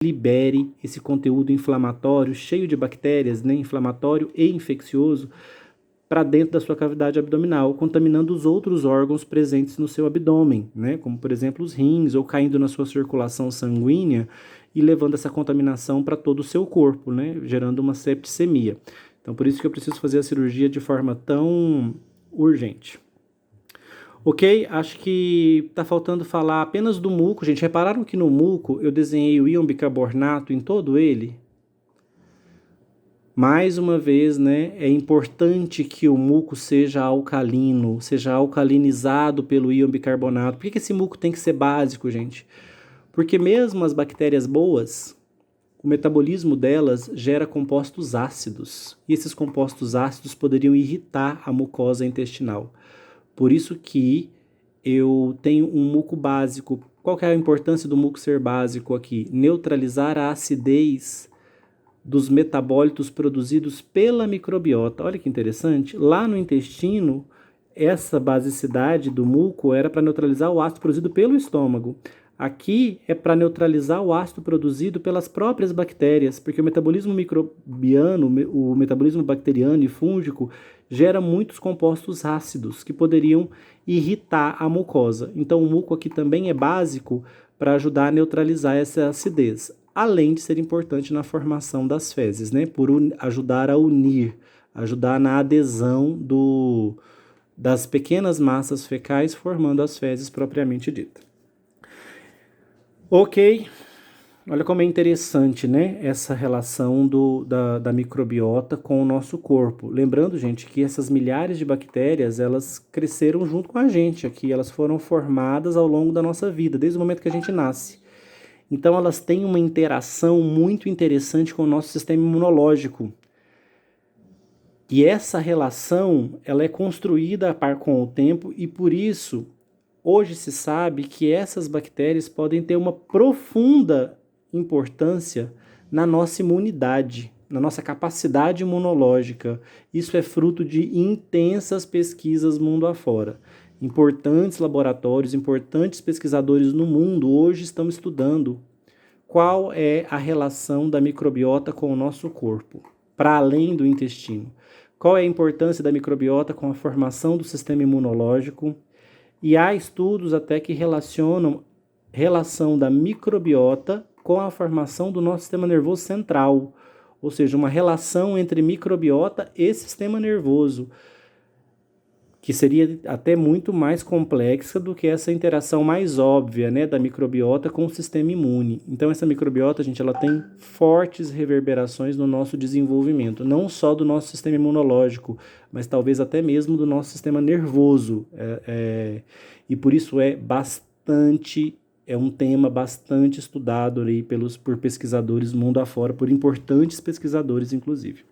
libere esse conteúdo inflamatório, cheio de bactérias, né, inflamatório e infeccioso, para dentro da sua cavidade abdominal, contaminando os outros órgãos presentes no seu abdômen, né, como por exemplo os rins, ou caindo na sua circulação sanguínea e levando essa contaminação para todo o seu corpo, né, gerando uma septicemia. Então, por isso que eu preciso fazer a cirurgia de forma tão urgente. Ok? Acho que tá faltando falar apenas do muco, gente. Repararam que no muco eu desenhei o íon bicarbonato em todo ele? Mais uma vez, né, é importante que o muco seja alcalino, seja alcalinizado pelo íon bicarbonato. Por que esse muco tem que ser básico, gente? Porque mesmo as bactérias boas, o metabolismo delas gera compostos ácidos. E esses compostos ácidos poderiam irritar a mucosa intestinal. Por isso que eu tenho um muco básico. Qual que é a importância do muco ser básico aqui? Neutralizar a acidez dos metabólitos produzidos pela microbiota. Olha que interessante. Lá no intestino, essa basicidade do muco era para neutralizar o ácido produzido pelo estômago. Aqui é para neutralizar o ácido produzido pelas próprias bactérias, porque o metabolismo microbiano, o metabolismo bacteriano e fúngico, gera muitos compostos ácidos que poderiam irritar a mucosa. Então, o muco aqui também é básico para ajudar a neutralizar essa acidez, além de ser importante na formação das fezes, né? Por ajudar a unir, ajudar na adesão das pequenas massas fecais formando as fezes propriamente dita. Ok, olha como é interessante, né, essa relação da microbiota com o nosso corpo. Lembrando, gente, que essas milhares de bactérias, elas cresceram junto com a gente aqui, elas foram formadas ao longo da nossa vida, desde o momento que a gente nasce. Então, elas têm uma interação muito interessante com o nosso sistema imunológico. E essa relação, ela é construída a par com o tempo e, por isso, hoje se sabe que essas bactérias podem ter uma profunda importância na nossa imunidade, na nossa capacidade imunológica. Isso é fruto de intensas pesquisas mundo afora. Importantes laboratórios, importantes pesquisadores no mundo hoje estão estudando qual é a relação da microbiota com o nosso corpo, para além do intestino. Qual é a importância da microbiota com a formação do sistema imunológico? E há estudos até que relacionam relação da microbiota com a formação do nosso sistema nervoso central, ou seja, uma relação entre microbiota e sistema nervoso, que seria até muito mais complexa do que essa interação mais óbvia, né, da microbiota com o sistema imune. Então, essa microbiota, gente, ela tem fortes reverberações no nosso desenvolvimento, não só do nosso sistema imunológico, mas talvez até mesmo do nosso sistema nervoso. E por isso é um tema bastante estudado aí por pesquisadores mundo afora, por importantes pesquisadores, inclusive.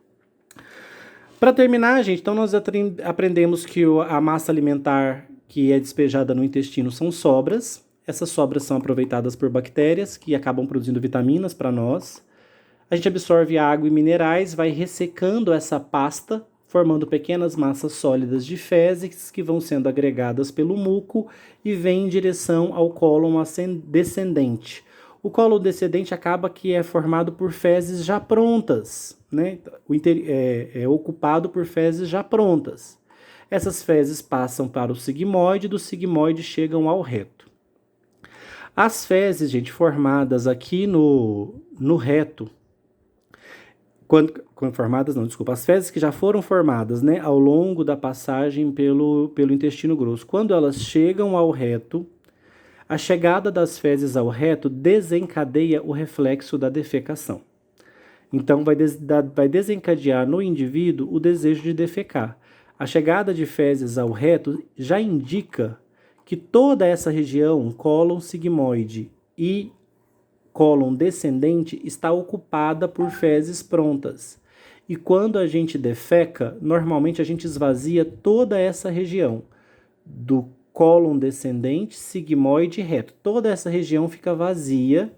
Para terminar, gente, então nós aprendemos que a massa alimentar que é despejada no intestino são sobras. Essas sobras são aproveitadas por bactérias que acabam produzindo vitaminas para nós. A gente absorve água e minerais, vai ressecando essa pasta, formando pequenas massas sólidas de fezes que vão sendo agregadas pelo muco e vêm em direção ao cólon descendente. O cólon descendente acaba que é formado por fezes já prontas, né? É ocupado por fezes já prontas. Essas fezes passam para o sigmoide, do sigmoide chegam ao reto. As fezes, gente, formadas aqui no reto, as fezes que já foram formadas, né, ao longo da passagem pelo intestino grosso, quando elas chegam ao reto, a chegada das fezes ao reto desencadeia o reflexo da defecação. Então, vai desencadear no indivíduo o desejo de defecar. A chegada de fezes ao reto já indica que toda essa região, cólon sigmoide e cólon descendente, está ocupada por fezes prontas. E quando a gente defeca, normalmente a gente esvazia toda essa região do cólon descendente, sigmoide e reto. Toda essa região fica vazia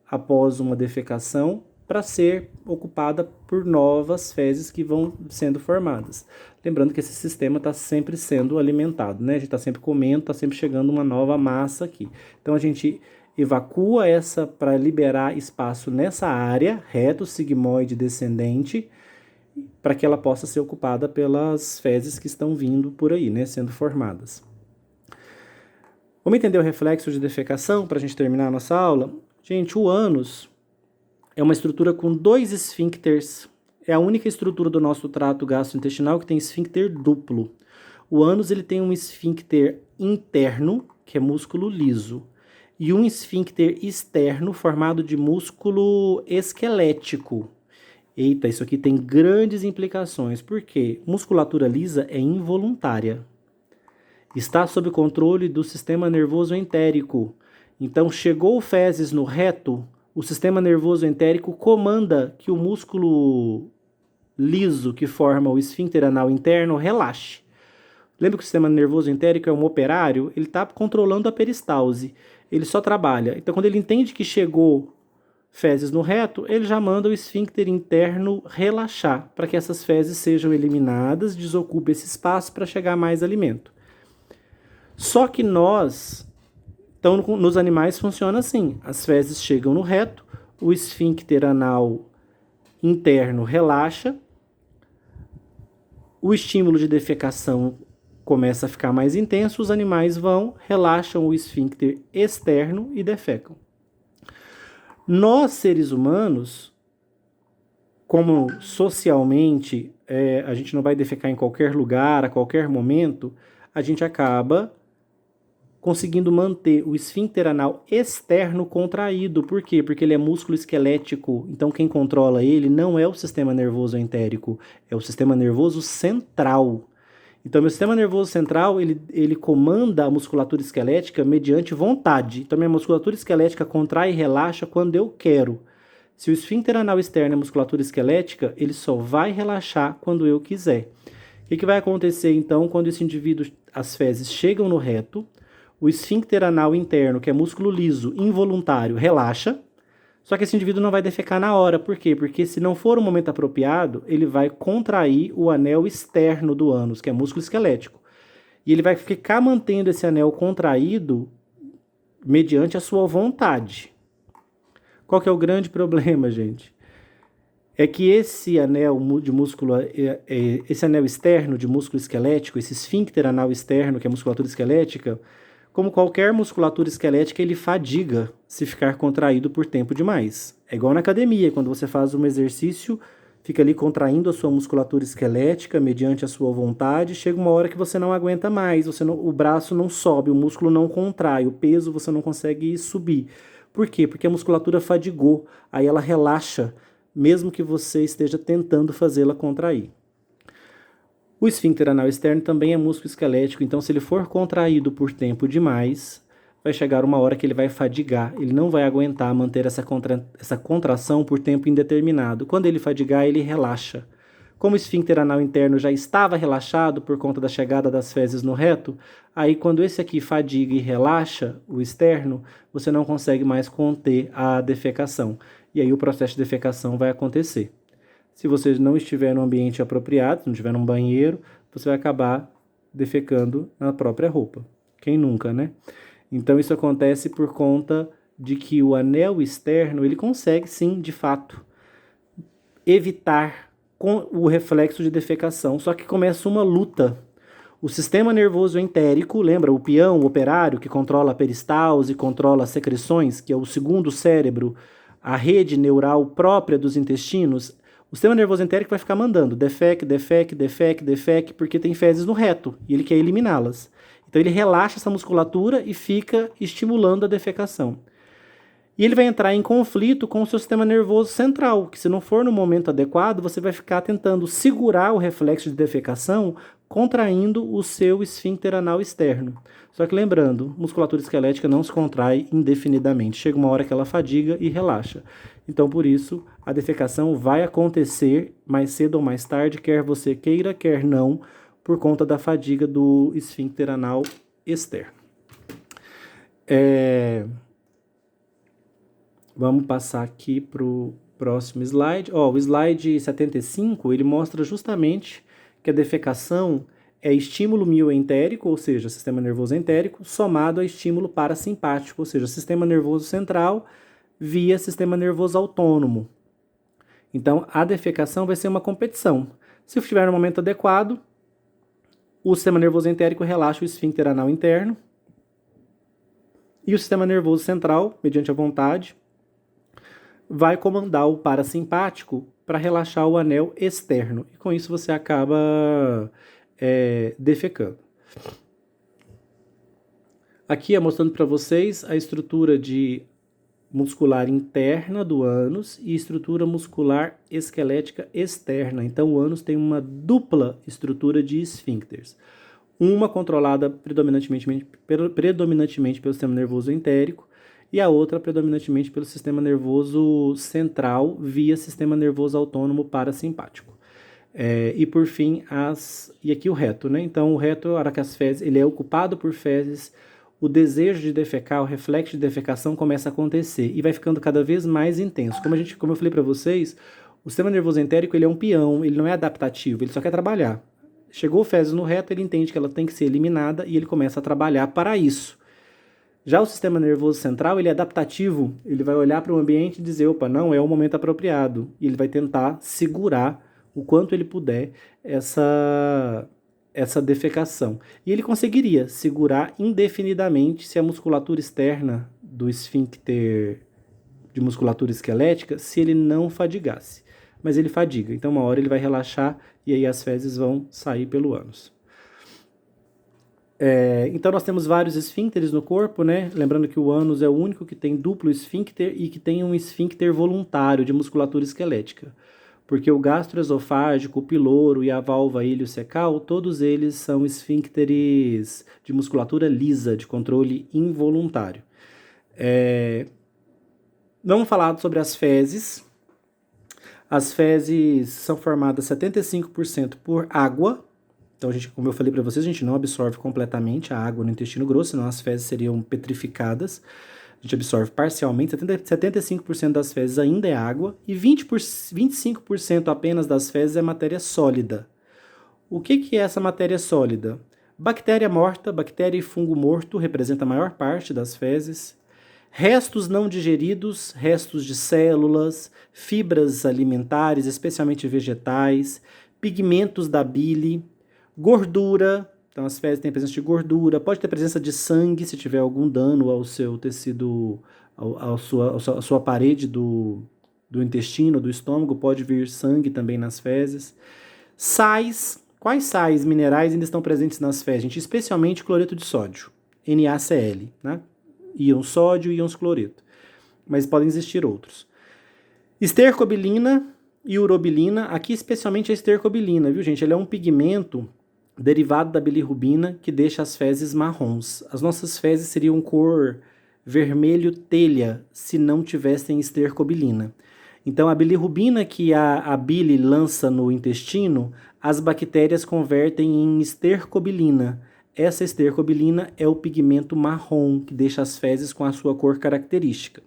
após uma defecação para ser ocupada por novas fezes que vão sendo formadas. Lembrando que esse sistema está sempre sendo alimentado, né? A gente está sempre comendo, está sempre chegando uma nova massa aqui. Então a gente evacua essa para liberar espaço nessa área, reto, sigmoide, descendente, para que ela possa ser ocupada pelas fezes que estão vindo por aí, né, sendo formadas. Vamos entender o reflexo de defecação para a gente terminar a nossa aula? Gente, o ânus é uma estrutura com 2 esfíncteres. É a única estrutura do nosso trato gastrointestinal que tem esfíncter duplo. O ânus ele tem um esfíncter interno, que é músculo liso, e um esfíncter externo formado de músculo esquelético. Eita, isso aqui tem grandes implicações, porque musculatura lisa é involuntária. Está sob controle do sistema nervoso entérico. Então, chegou fezes no reto, o sistema nervoso entérico comanda que o músculo liso que forma o esfíncter anal interno relaxe. Lembra que o sistema nervoso entérico é um operário? Ele está controlando a peristalse. Ele só trabalha. Então, quando ele entende que chegou fezes no reto, ele já manda o esfíncter interno relaxar, para que essas fezes sejam eliminadas, desocupe esse espaço para chegar mais alimento. Só que então nos animais funciona assim, as fezes chegam no reto, o esfíncter anal interno relaxa, o estímulo de defecação começa a ficar mais intenso, os animais relaxam o esfíncter externo e defecam. Nós, seres humanos, como socialmente a gente não vai defecar em qualquer lugar, a qualquer momento, a gente acaba conseguindo manter o esfíncter anal externo contraído. Por quê? Porque ele é músculo esquelético. Então quem controla ele não é o sistema nervoso entérico, é o sistema nervoso central. Então meu sistema nervoso central, ele comanda a musculatura esquelética mediante vontade. Então minha musculatura esquelética contrai e relaxa quando eu quero. Se o esfíncter anal externo é musculatura esquelética, ele só vai relaxar quando eu quiser. O que vai acontecer então quando esse indivíduo, as fezes chegam no reto, o esfíncter anal interno, que é músculo liso, involuntário, relaxa, só que esse indivíduo não vai defecar na hora. Por quê? Porque se não for o momento apropriado, ele vai contrair o anel externo do ânus, que é músculo esquelético. E ele vai ficar mantendo esse anel contraído mediante a sua vontade. Qual que é o grande problema, gente? É que esse anel de músculo, esse anel externo de músculo esquelético, esse esfíncter anal externo, que é musculatura esquelética, como qualquer musculatura esquelética, ele fadiga se ficar contraído por tempo demais. É igual na academia, quando você faz um exercício, fica ali contraindo a sua musculatura esquelética mediante a sua vontade, chega uma hora que você não aguenta mais, o braço não sobe, o músculo não contrai, o peso você não consegue subir. Por quê? Porque a musculatura fadigou, aí ela relaxa, mesmo que você esteja tentando fazê-la contrair. O esfíncter anal externo também é músculo esquelético, então se ele for contraído por tempo demais, vai chegar uma hora que ele vai fadigar, ele não vai aguentar manter essa contração por tempo indeterminado. Quando ele fadigar, ele relaxa. Como o esfíncter anal interno já estava relaxado por conta da chegada das fezes no reto, aí quando esse aqui fadiga e relaxa, o externo, você não consegue mais conter a defecação. E aí o processo de defecação vai acontecer. Se você não estiver no ambiente apropriado, se não estiver num banheiro, você vai acabar defecando na própria roupa. Quem nunca, né? Então isso acontece por conta de que o anel externo, ele consegue sim, de fato, evitar com o reflexo de defecação, só que começa uma luta. O sistema nervoso entérico, lembra o peão, o operário, que controla a peristalse, controla as secreções, que é o segundo cérebro, a rede neural própria dos intestinos, o sistema nervoso entérico vai ficar mandando defeque, porque tem fezes no reto e ele quer eliminá-las. Então ele relaxa essa musculatura e fica estimulando a defecação. E ele vai entrar em conflito com o seu sistema nervoso central, que se não for no momento adequado, você vai ficar tentando segurar o reflexo de defecação, contraindo o seu esfíncter anal externo. Só que lembrando, musculatura esquelética não se contrai indefinidamente. Chega uma hora que ela fadiga e relaxa. Então, por isso, a defecação vai acontecer mais cedo ou mais tarde, quer você queira, quer não, por conta da fadiga do esfíncter anal externo. Vamos passar aqui para o próximo slide. O slide 75, ele mostra justamente que a defecação é estímulo mioentérico, ou seja, sistema nervoso entérico, somado a estímulo parasimpático, ou seja, sistema nervoso central via sistema nervoso autônomo. Então, a defecação vai ser uma competição. Se estiver no momento adequado, o sistema nervoso entérico relaxa o esfíncter anal interno e o sistema nervoso central, mediante a vontade, vai comandar o parasimpático para relaxar o anel externo. E com isso você acaba defecando. Aqui é mostrando para vocês a estrutura muscular interna do ânus e estrutura muscular esquelética externa. Então, o ânus tem uma dupla estrutura de esfíncteres. Uma controlada predominantemente pelo sistema nervoso entérico e a outra predominantemente pelo sistema nervoso central via sistema nervoso autônomo parasimpático. E por fim, e aqui o reto, né? Então, o reto, a hora que as fezes, ele é ocupado por fezes, o desejo de defecar, o reflexo de defecação começa a acontecer e vai ficando cada vez mais intenso. Como eu falei para vocês, o sistema nervoso entérico ele é um peão, ele não é adaptativo, ele só quer trabalhar. Chegou o fezes no reto, ele entende que ela tem que ser eliminada e ele começa a trabalhar para isso. Já o sistema nervoso central, ele é adaptativo, ele vai olhar para o ambiente e dizer, opa, não é o momento apropriado. E ele vai tentar segurar o quanto ele puder essa defecação. E ele conseguiria segurar indefinidamente se a musculatura externa do esfíncter de musculatura esquelética, se ele não fadigasse. Mas ele fadiga, então uma hora ele vai relaxar e aí as fezes vão sair pelo ânus. Então nós temos vários esfíncteres no corpo, né? Lembrando que o ânus é o único que tem duplo esfíncter e que tem um esfíncter voluntário de musculatura esquelética. Porque o gastroesofágico, o piloro e a válvula iliocecal, todos eles são esfíncteres de musculatura lisa, de controle involuntário. Vamos falar sobre as fezes. As fezes são formadas 75% por água. Então, como eu falei para vocês, a gente não absorve completamente a água no intestino grosso, senão as fezes seriam petrificadas. A gente absorve parcialmente, 75% das fezes ainda é água e 25% apenas das fezes é matéria sólida. O que é essa matéria sólida? Bactéria morta, bactéria e fungo morto representa a maior parte das fezes. Restos não digeridos, restos de células, fibras alimentares, especialmente vegetais, pigmentos da bile, gordura. Então, as fezes têm presença de gordura, pode ter presença de sangue se tiver algum dano ao seu tecido, à sua parede do intestino, do estômago, pode vir sangue também nas fezes. Sais, quais sais minerais ainda estão presentes nas fezes? Gente, especialmente cloreto de sódio, NaCl, né? Íons sódio e íons cloreto, mas podem existir outros. Estercobilina e urobilina, aqui especialmente a estercobilina, viu gente? Ele é um pigmento derivado da bilirrubina que deixa as fezes marrons. As nossas fezes seriam cor vermelho telha se não tivessem estercobilina. Então a bilirrubina que a bile lança no intestino, as bactérias convertem em estercobilina. Essa estercobilina é o pigmento marrom que deixa as fezes com a sua cor característica.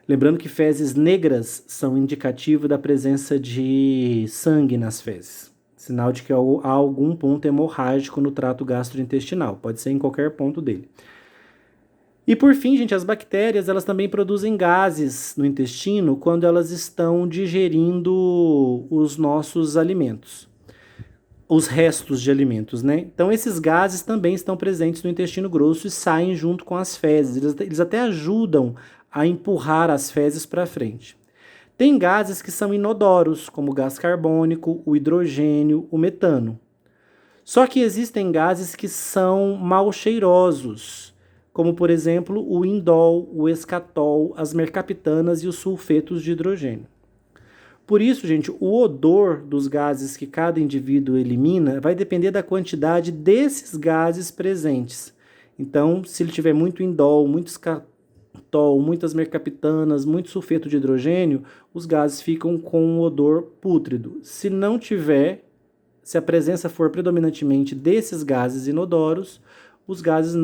Lembrando que fezes negras são indicativo da presença de sangue nas fezes. Sinal de que há algum ponto hemorrágico no trato gastrointestinal. Pode ser em qualquer ponto dele. E por fim, gente, as bactérias elas também produzem gases no intestino quando elas estão digerindo os nossos alimentos. Os restos de alimentos, né? Então esses gases também estão presentes no intestino grosso e saem junto com as fezes. Eles até ajudam a empurrar as fezes para frente. Tem gases que são inodoros, como o gás carbônico, o hidrogênio, o metano. Só que existem gases que são mal cheirosos, como por exemplo o indol, o escatol, as mercaptanas e os sulfetos de hidrogênio. Por isso, gente, o odor dos gases que cada indivíduo elimina vai depender da quantidade desses gases presentes. Então, se ele tiver muito indol, muito escatol, muitas mercaptanas, muito sulfeto de hidrogênio, os gases ficam com um odor pútrido. Se não tiver, se a presença for predominantemente desses gases inodoros, os gases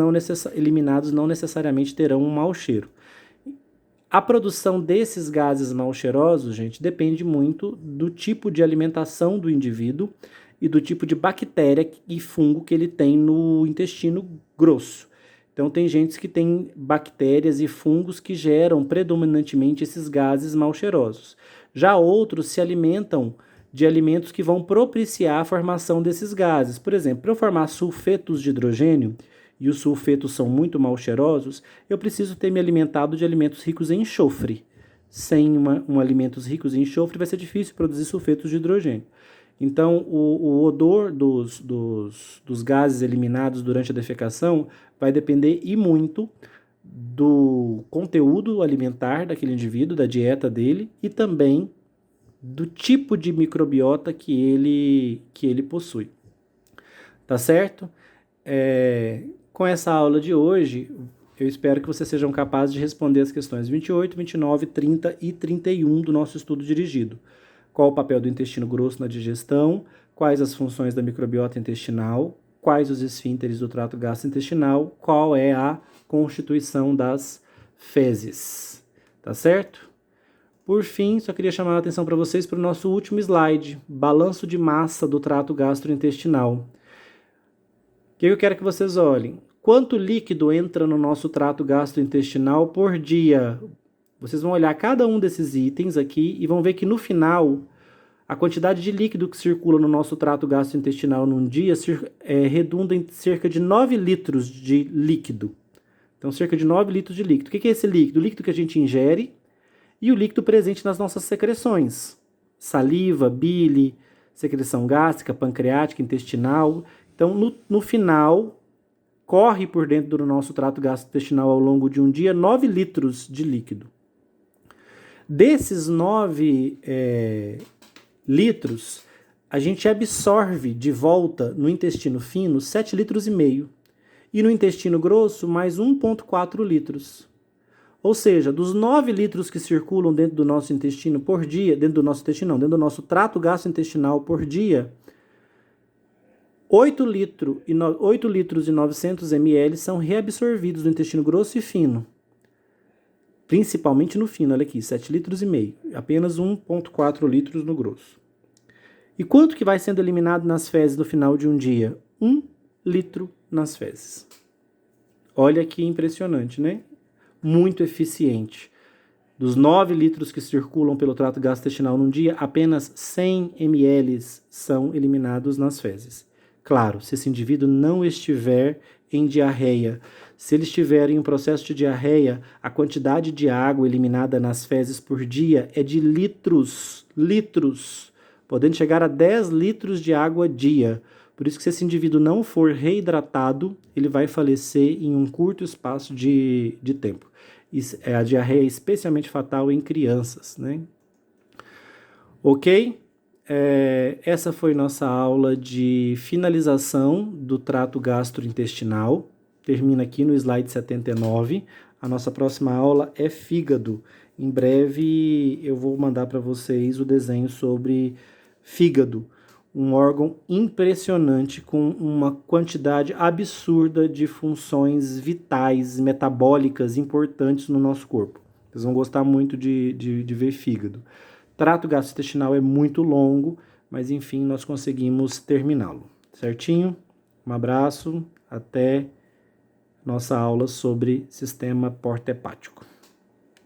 eliminados não necessariamente terão um mau cheiro. A produção desses gases mal cheirosos, gente, depende muito do tipo de alimentação do indivíduo e do tipo de bactéria e fungo que ele tem no intestino grosso. Então, tem gente que tem bactérias e fungos que geram predominantemente esses gases mal cheirosos. Já outros se alimentam de alimentos que vão propiciar a formação desses gases. Por exemplo, para eu formar sulfetos de hidrogênio, e os sulfetos são muito mal cheirosos, eu preciso ter me alimentado de alimentos ricos em enxofre. Sem alimentos ricos em enxofre, vai ser difícil produzir sulfetos de hidrogênio. Então, o odor dos gases eliminados durante a defecação vai depender e muito do conteúdo alimentar daquele indivíduo, da dieta dele e também do tipo de microbiota que ele possui. Tá certo? Com essa aula de hoje, eu espero que vocês sejam capazes de responder as questões 28, 29, 30 e 31 do nosso estudo dirigido. Qual o papel do intestino grosso na digestão? Quais as funções da microbiota intestinal? Quais os esfínteres do trato gastrointestinal? Qual é a constituição das fezes? Tá certo? Por fim, só queria chamar a atenção para vocês para o nosso último slide, balanço de massa do trato gastrointestinal. O que eu quero que vocês olhem? Quanto líquido entra no nosso trato gastrointestinal por dia? Vocês vão olhar cada um desses itens aqui e vão ver que no final, a quantidade de líquido que circula no nosso trato gastrointestinal num dia redunda em cerca de 9 litros de líquido. Então, cerca de 9 litros de líquido. O que é esse líquido? O líquido que a gente ingere e o líquido presente nas nossas secreções. Saliva, bile, secreção gástrica, pancreática, intestinal. Então, no final, corre por dentro do nosso trato gastrointestinal ao longo de um dia 9 litros de líquido. Desses 9 litros, a gente absorve de volta no intestino fino 7,5 litros e no intestino grosso mais 1,4 litros. Ou seja, dos 9 litros que circulam dentro do nosso intestino por dia, dentro do nosso trato gastrointestinal por dia, 8 litros e 900 ml são reabsorvidos no intestino grosso e fino. Principalmente no fino, olha aqui, 7,5 litros, apenas 1,4 litros no grosso. E quanto que vai sendo eliminado nas fezes no final de um dia? 1 litro nas fezes. Olha que impressionante, né? Muito eficiente. Dos 9 litros que circulam pelo trato gastrointestinal num dia, apenas 100 ml são eliminados nas fezes. Claro, se esse indivíduo não estiver em diarreia. Se ele estiver em um processo de diarreia, a quantidade de água eliminada nas fezes por dia é de litros, podendo chegar a 10 litros de água dia. Por isso que se esse indivíduo não for reidratado, ele vai falecer em um curto espaço de tempo. A diarreia é especialmente fatal em crianças, né? Ok? Essa foi nossa aula de finalização do trato gastrointestinal. Termina aqui no slide 79. A nossa próxima aula é fígado. Em breve eu vou mandar para vocês o desenho sobre fígado, um órgão impressionante com uma quantidade absurda de funções vitais, metabólicas importantes no nosso corpo. Vocês vão gostar muito de ver fígado. Trato gastrointestinal é muito longo, mas enfim, nós conseguimos terminá-lo. Certinho? Um abraço, até nossa aula sobre sistema porta-hepático.